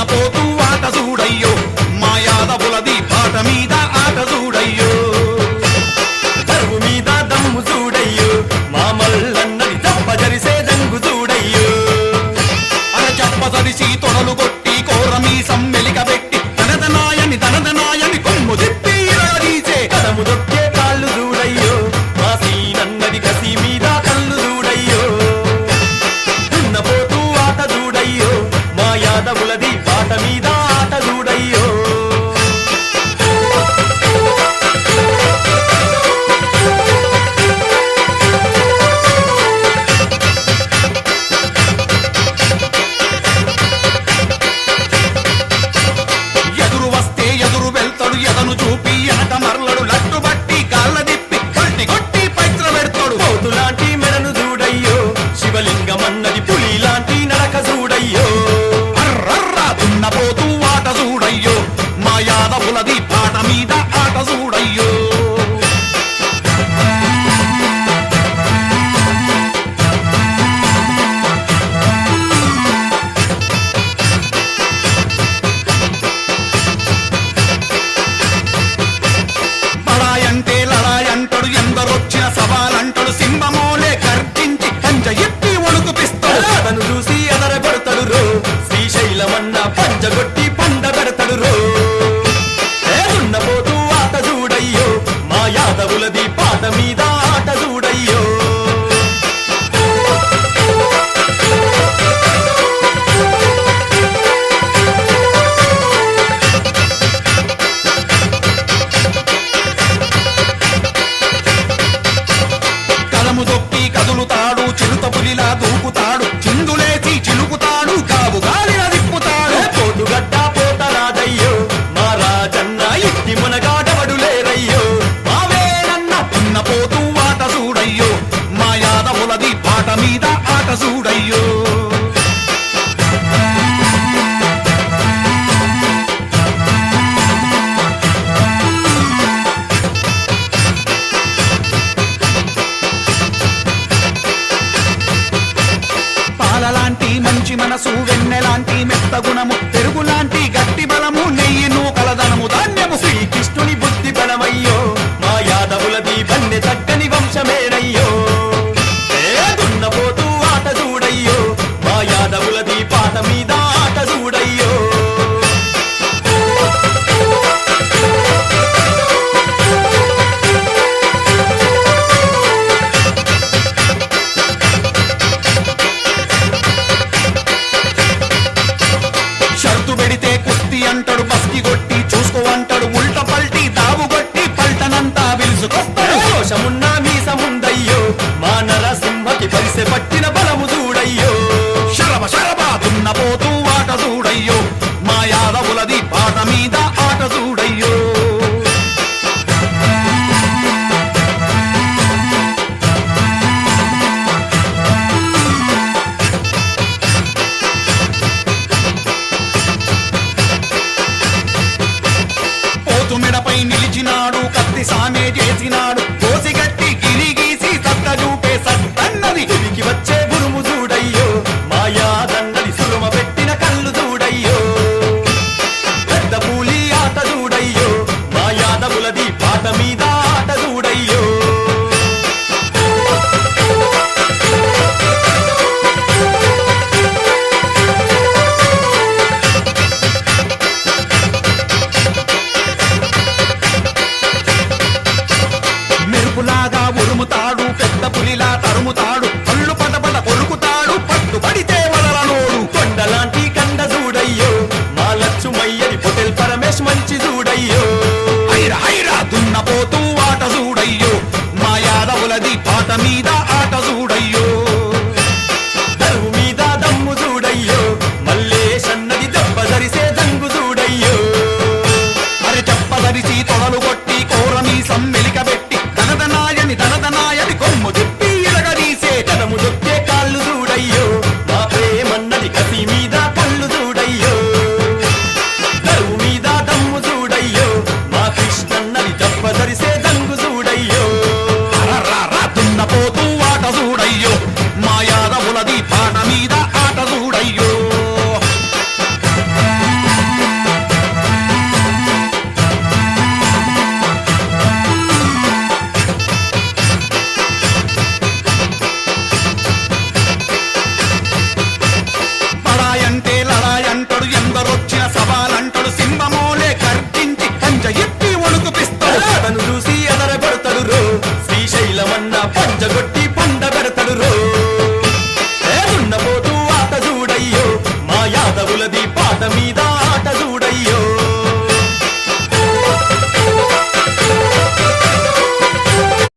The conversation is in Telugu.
దున్నపోతూ ఆట చూడయ్యో మా యాదవులది పాట మీద ఆట చూడయ్యో దరువు మీద దమ్ము చూడయ్యో మా మల్లన్నది తప్పజరిసే దంగు చూడయ్యో అర చెప్పదరిసి తొడలు కొట్టి కోరమీసం మెలికబెట్టి తనదనాయని కొమ్ము తిప్పి తీసే కదము దొక్కే కాళ్ళు చూడయ్యో మా సీనన్నది కసి మీద కళ్ళు చూడయ్యో దున్నపోతూ ఆట చూడయ్యో మా యాదవులది పాట మీద ఆట చూడయ్యో ఎదురు వస్తే ఎదురు వెళ్తాడు ఎదను చూపి ఎనక మరలడు లట్టు బట్టి కాళ్ళ తిప్పి పల్టి కొట్టి పైత్ర పెడతాడు పోతులాంటి మెడను చూడయ్యో శివలింగమన్నది పులి లాంటి నడక చూడయ్యో అర్రర్రా దున్నపోతూ ఆట చూడయ్యో మా యాదవులది పాట మీద ఆట చూడయ్యో బడాయంటే లడాయంటాడు ఎందరొచ్చిన సవాలంటాడు సింహమోలే గర్జించి పంజ ఎత్తి ఒడుకుపిస్తాడు అతను చూసి ఎదరగొడతాడు రో శ్రీశైలమన్న పంజగొట్టి పండ పెడతాడు రో దున్నపోతూ ఆట చూడయ్యో మా యాదవులది పాట మీద ఆట చూడయ్యో కలము దొక్కి కదులుతాడు చిరుత పులిలా దూకుతాడు చిందులేసి చిలుకుతాడు కావు గాలిన తిప్పుతాడు పోటుగడ్డ పోతరాదయ్యో మా రాజన్న ఇట్టి మునగాడవడు లేరయ్యో మావేనన్న దున్నపోతూ ఆట చూడయ్యో మా యాదవులది పాట మీద ఆట చూడయ్యో పాలలాంటి మంచి మనసు వెన్నెలాంటి మెత్త గుణము పెరుగులాంటి గట్టి బలము నెయ్యి నూకలదనము ధాన్యము శ్రీకృష్ణుని బుద్ధి బలమయ్యో మా యాదవులది బన్నె తగ్గని వంశమేనయ్యో దున్నపోతూ ఆట చూడయ్యో మా యాదవులది పాట మీద ఆట చూడయ్యో షరతు పెడితే కుస్తీ అంటాడు బస్కి కొట్టి చూసుకో అంటాడు ఉల్ట పల్టి దావు కొట్టి పల్టనంతా విలుసుకొస్తాడు దోషమున్నా మీసముందయ్యో మా నరసింహకి పరిసె పట్టిన బలము చూడయ్యో శరభ దున్నపోతూ ఆట చూడయ్యో